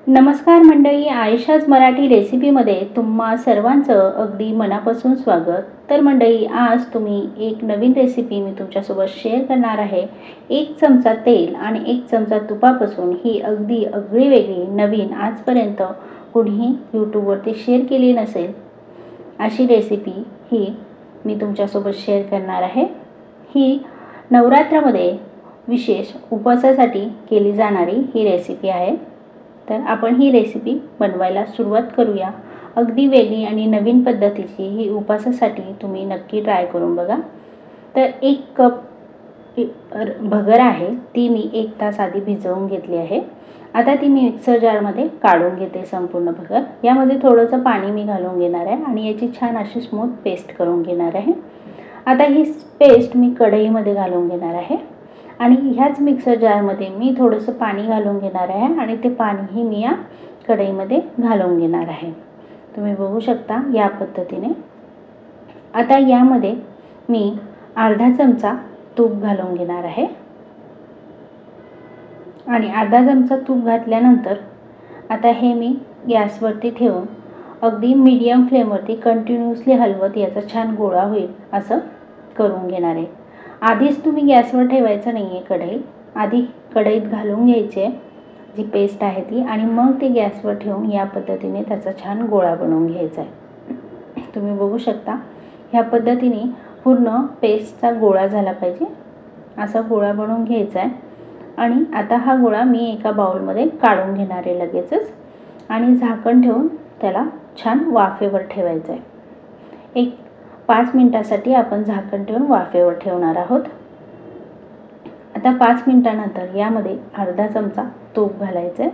नमस्कार मंडळी, आयशाज मराठी रेसिपीमध्ये तुम्हा सर्वांचं अगदी मनापासून स्वागत। तर मंडळी, आज एक नवीन रेसिपी मी तुमच्यासोबत शेअर करणार आहे। 1 चमचा तेल आणि 1 चमचा तुपापासून ही अगदी वेगळी नवीन आजपर्यंत कुणीही यूट्यूबवरती शेअर केली नसेल अशी रेसिपी ही मी तुमच्यासोबत शेअर करणार आहे। ही नवरात्रामध्ये विशेष उपवासासाठी केली जाणारी ही रेसिपी आहे। तर आपण ही रेसिपी बनवायला सुरुवात करूया। अगदी वेगळी आणि नवीन पद्धतीची ही उपवासासाठी तुम्ही नक्की ट्राय करून बघा। तर 1 कप भगर आहे, ती मी 1 तास आधी भिजवून घेतली आहे। आता ती मी मिक्सर जारमध्ये काढून घेते संपूर्ण भगर। यामध्ये थोडंसं पाणी मी घालून घेणार आहे आणि याची छान अशी स्मूथ पेस्ट करून घेणार आहे। आता ही पेस्ट मी कढईमध्ये घालून घेणार आहे आणि ह्याच मिक्सर जारमध्ये मी थोडंसं पाणी घालून घेणार आहे आणि ते पाणीही मी या कढईमध्ये घालून घेणार आहे। तुम्ही बघू शकता या पद्धतीने। आता यामध्ये मी अर्धा चमचा तूप घालून घेणार आहे आणि अर्धा चमचा तूप घातल्यानंतर आता हे मी गॅसवरती ठेवून अगदी मीडियम फ्लेमवरती कंटिन्यूअसली हलवत याचा छान गोळा होईल असं करून घेणार आहे। आधीच तुम्ही गॅसवर ठेवायचं नाही आहे कढई, आधी कढईत घालून घ्यायचे जी पेस्ट आहे ती आणि मग ते गॅसवर ठेवून या पद्धतीने त्याचा छान गोळा बनवून घ्यायचा आहे। तुम्ही बघू शकता ह्या पद्धतीने पूर्ण पेस्टचा गोळा झाला पाहिजे, असा गोळा बनवून घ्यायचा आहे। आणि आता हा गोळा मी एका बाउलमध्ये काढून घेणार आहे लगेचच आणि झाकण ठेवून त्याला छान वाफेवर ठेवायचं आहे। 5 मिनिटांसाठी आपण झाकण ठेवून वाफेवर ठेवणार आहोत। आता 5 मिनिटांनंतर यामध्ये अर्धा चमचा तूप घालायचं आहे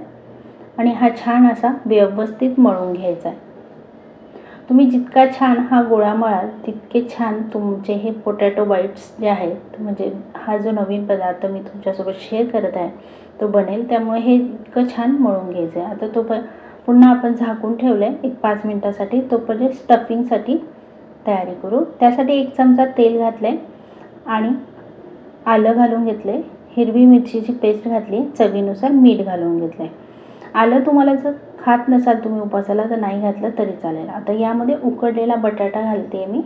आणि हा छान असा व्यवस्थित मळून घ्यायचा आहे। तुम्ही जितका छान हा गोळा मळाल तितके छान तुमचे हे पोटॅटो बाईट्स जे आहेत, म्हणजे हा जो नवीन पदार्थ मी तुमच्यासोबत शेअर करत आहे तो बनेल। त्यामुळे हे इतकं छान मळून घ्यायचं आहे। आता तो पुन्हा आपण झाकून ठेवलं आहे 5 मिनिटांसाठी। तोपर्यंत स्टफिंगसाठी तयारी करू। त्यासाठी 1 चमचा तेल घातले आणि आलं घालून घेतले, हिरवी मिरचीची पेस्ट घातली, चवीनुसार मीठ घालून घेतले। आलं तुम्हाला जर खात नसाल तुम्ही उपवासाला तर नाही घातलं तरी चालेल। आता यामध्ये उकडलेला बटाटा घालते मी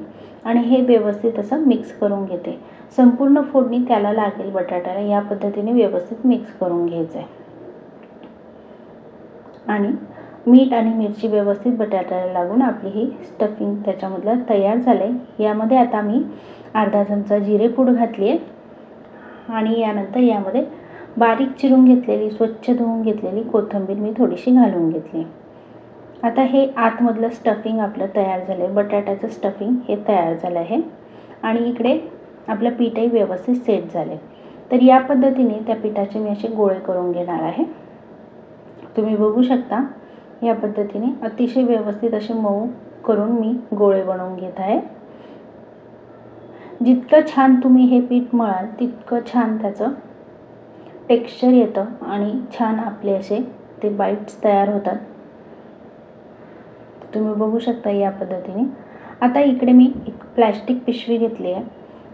आणि हे व्यवस्थित असं मिक्स करून घेते। संपूर्ण फोडणी त्याला लागेल बटाट्याला, या पद्धतीने व्यवस्थित मिक्स करून घ्यायचं आहे। आणि मीठ आणि मिरची व्यवस्थित बटाट्याला लागून आपली ही स्टफिंग त्याच्यामधलं तयार झालं आहे। यामध्ये आता मी अर्धा चमचा जिरेपूड घातली आहे आणि यानंतर यामध्ये बारीक चिरून घेतलेली स्वच्छ धुवून घेतलेली कोथिंबीर मी थोडीशी घालून घेतली। आता हे आतमधलं स्टफिंग आपलं तयार झालं आहे, बटाट्याचं स्टफिंग हे तयार झालं आहे आणि इकडे आपलं पीठही व्यवस्थित सेट झालं आहे। तर या पद्धतीने त्या पिठाचे मी असे गोळे करून घेणार आहे। तुम्ही बघू शकता या पद्धतीने अतिशय व्यवस्थित असे मऊ करून मी गोळे बनवून घेत आहे। जितकं छान तुम्ही हे पीठ मळाल तितकं छान त्याचं टेक्स्चर येतं आणि छान आपले असे ते बाईट्स तयार होतात। तुम्ही बघू शकता या पद्धतीने। आता इकडे मी एक प्लास्टिक पिशवी घेतली आहे,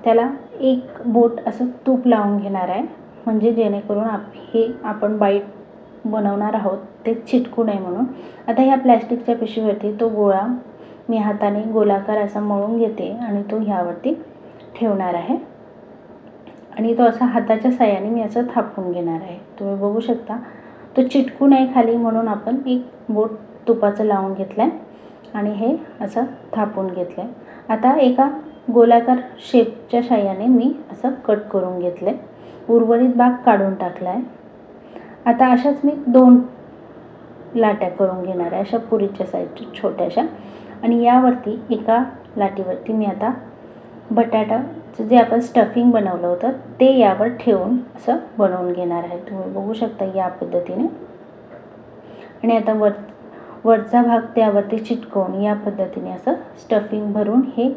त्याला 1 बोट असं तूप लावून घेणार आहे, म्हणजे जेणेकरून आपण बाईट बनवणार आहोत ते चिटकू नये म्हणून। आता ह्या प्लास्टिकच्या पिशवीवरती तो गोळा मी हाताने गोलाकार असा मळून घेते आणि तो ह्यावरती ठेवणार आहे आणि तो असा हाताच्या साहाय्याने मी असं थापून घेणार आहे। तुम्ही बघू शकता तो चिटकू नये खाली म्हणून आपण 1 बोट तुपाचं लावून घेतलं आहे आणि हे असं थापून घेतलं आहे। आता एका गोलाकार शेपच्या साहाय्याने मी असं कट करून घेतलं आहे, उर्वरित भाग काढून टाकला आहे। आता अशाच मी 2 लाट्या करून घेणार आहे, अशा पुरीच्या साईजच्या छोट्याशा, आणि यावरती एका लाटीवरती मी आता बटाटाचं जे आपण स्टफिंग बनवलं होतं ते यावर ठेवून असं बनवून घेणार आहे। तुम्ही बघू शकता या पद्धतीने। आणि आता वरचा भाग त्यावरती चिटकवून या पद्धतीने असं स्टफिंग भरून हे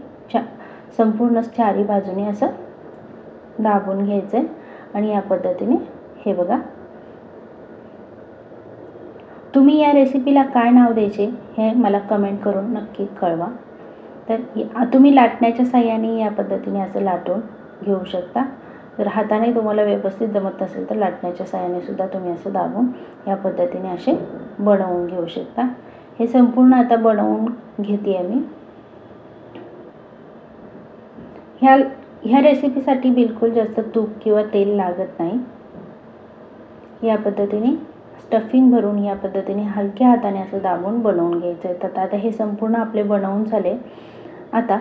संपूर्ण चारी बाजूने असं दाबून घ्यायचं आहे आणि या पद्धतीने हे बघा। तुम्ही या रेसिपीला काय नाव द्यायचे हे मला कमेंट करून नक्की कळवा। तर तुम्ही लाटण्याच्या साहाय्याने या पद्धतीने असं लाटून घेऊ शकता। जर हाताने तुम्हाला व्यवस्थित जमत नसेल तर लाटण्याच्या साहाय्याने सुद्धा तुम्ही असं दाबून या पद्धतीने असे बनवून घेऊ शकता। हे संपूर्ण आता बनवून घेते आहे मी। ह्या रेसिपीसाठी बिलकुल जास्त तूप किंवा तेल लागत नाही। या पद्धतीने स्टफिंग भरून या पद्धतीने हलक्या हाताने असं दाबून बनवून घ्यायचं आहे। तर आता हे संपूर्ण आपले बनवून झाले। आता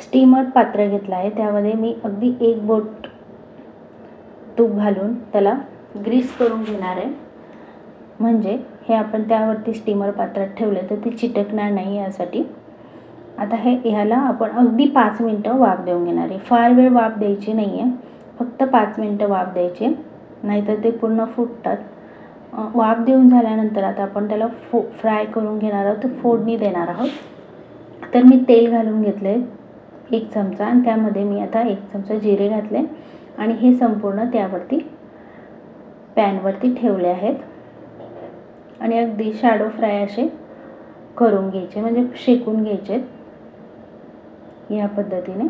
स्टीमर पात्र घेतलं आहे, त्यामध्ये मी अगदी 1 बोट तूप घालून त्याला ग्रीस करून घेणार आहे। म्हणजे हे आपण त्यावरती स्टीमर पात्रात ठेवले तर ते चिटकणार नाही यासाठी। आता ह्याला आपण अगदी 5 मिनिटं वाफ देऊन घेणार आहे। फार वेळ वाफ द्यायची नाही आहे, फक्त 5 मिनिटं वाफ द्यायची, नाहीतर ते पूर्ण फुटतात। वाफ देऊन झाल्यानंतर आता आपण त्याला फ्राय करून घेणार आहोत, फोडणी देणार आहोत। तर मी तेल घालून घेतले 1 चमचा आणि त्यामध्ये मी आता 1 चमचा जिरे घातले आणि हे संपूर्ण त्यावरती पॅनवरती ठेवले आहेत आणि अगदी शॅडो फ्राय असे करून घ्यायचे, म्हणजे शेकून घ्यायचे। या पद्धतीने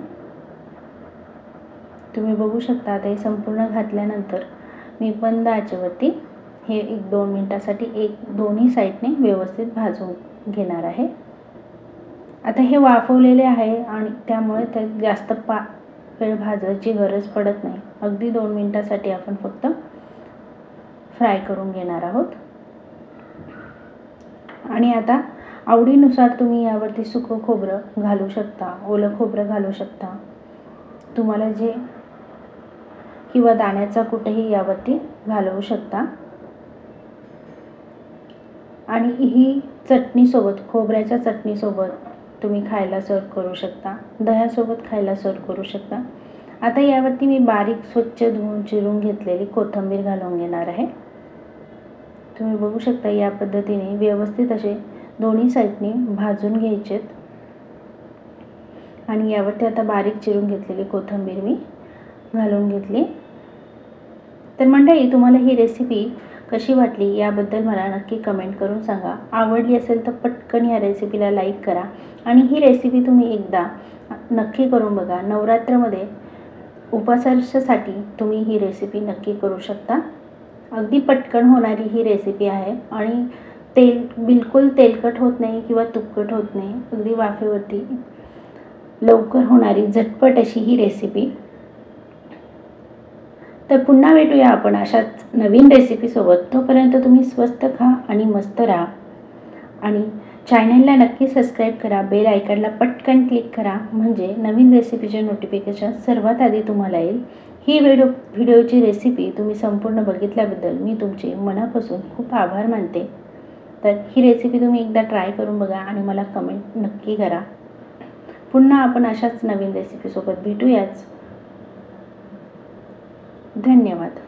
तुम्ही बघू शकता। आता हे संपूर्ण घातल्यानंतर मी मंद आचेवरती हे 1-2 मिनिटासाठी दोन्ही साईडने व्यवस्थित भाजून घेणार आहे। आता हे वाफवलेले आहे आणि त्यामुळे त्यात जास्त वेळ भाजायची गरज पडत नाही। अगदी 2 मिनिटासाठी आपण फक्त फ्राय करून घेणार आहोत। आणि आता आवडीनुसार तुम्ही यावरती सुकं खोबरं घालू शकता, ओलं खोबरं घालू शकता, तुम्हाला जे किंवा दाण्याचा कुटही यावरती घालवू शकता। आणि ही चटणीसोबत, खोबऱ्याच्या चटणीसोबत तुम्ही खायला सर्व करू शकता, दह्यासोबत खायला सर्व करू शकता। आता यावरती मी बारीक स्वच्छ धुवून चिरून घेतलेली कोथिंबीर घालून घेणार आहे। तुम्ही बघू शकता या पद्धतीने व्यवस्थित असे दोन्ही साईडने भाजून घ्यायचे आणि यावरती आता बारीक चिरून घेतलेली कोथिंबीर मी घालून घेतली। तर मंडळी, तुम्हाला ही रेसिपी कशी वाटली याबद्दल मला नक्की कमेंट करून सांगा। आवडली असेल तर पटकन या रेसिपीला लाईक करा आणि ही रेसिपी तुम्ही एकदा नक्की करून बघा। नवरात्रमध्ये उपवासासाठी तुम्ही ही रेसिपी नक्की करू शकता। अगदी पटकन होणारी ही रेसिपी आहे आणि बिलकुल तेलकट होत नाही किंवा तुपकट होत नाही। अगदी वाफेवरती लवकर होणारी झटपट अशी ही रेसिपी। तर पुन्हा भेटूया आपण अशाच नवीन रेसिपीसोबत। तोपर्यंत तुम्ही स्वस्त खा आणि मस्त राहा आणि चॅनलला नक्की सबस्क्राईब करा, बेल आयकॉनला पटकन क्लिक करा, म्हणजे नवीन रेसिपीचे नोटिफिकेशन सर्वात आधी तुम्हाला येईल। ही व्हिडिओची रेसिपी तुम्ही संपूर्ण बघितल्याबद्दल मी तुमचे मनापासून खूप आभार मानते। तर ही रेसिपी तुम्ही एकदा ट्राय करून बघा आणि मला कमेंट नक्की करा। पुन्हा आपण अशाच नवीन रेसिपीसोबत भेटूयाच। धन्यवाद।